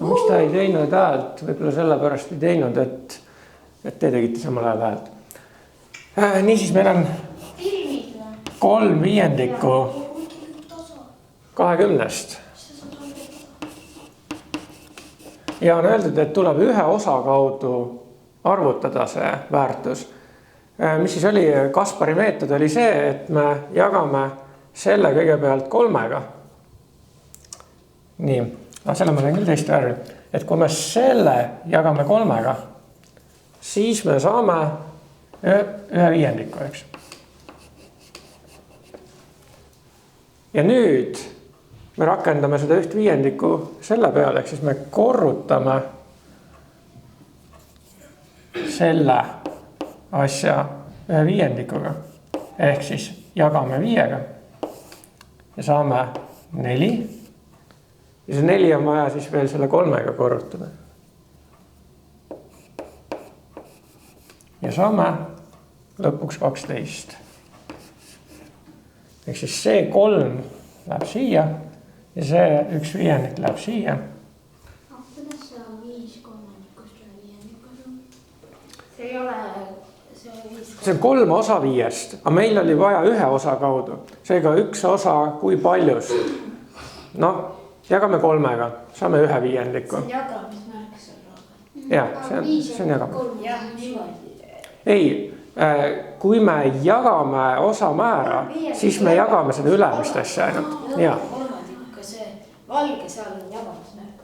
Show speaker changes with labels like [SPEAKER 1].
[SPEAKER 1] Miks ta ei teinud häält? Võib-olla sellepärast ei teinud, et te tegite samal ajal häält. Niisiis, meil on 3/5 20. Ja on öeldud, et tuleb ühe osa kaudu arvutada see väärtus. Mis siis oli? Kaspari meetod oli see, et me jagame selle kõigepealt 3-ga. Nii, selle ma teen küll teist värvi. Et kui me selle jagame 3-ga, siis me saame 1/5, eks. Ja nüüd me rakendame seda 1/5 selle peale, ehk siis me korrutame selle asja 1/5 ehk siis jagame 5-ga ja saame 4. Ja see 4 on vaja siis veel selle 3-ga korrutada. Ja saame lõpuks 12. Ehk siis see 3 läheb siia ja see 1/5 läheb siia.
[SPEAKER 2] Kuidas see on 5/3 see ei ole
[SPEAKER 1] see on 3 osa 5, aga meil oli vaja ühe osa kaudu. Seega üks osa kui paljust. Noh, jagame 3-ga, saame 1/5.
[SPEAKER 2] See on jagamismärk seal.
[SPEAKER 1] Jah, see on jagamine. Ei, kui me jagame osamäära, siis me jagame seda ülemist asja ainult. Ja.
[SPEAKER 2] See valge seal on jagamismärk.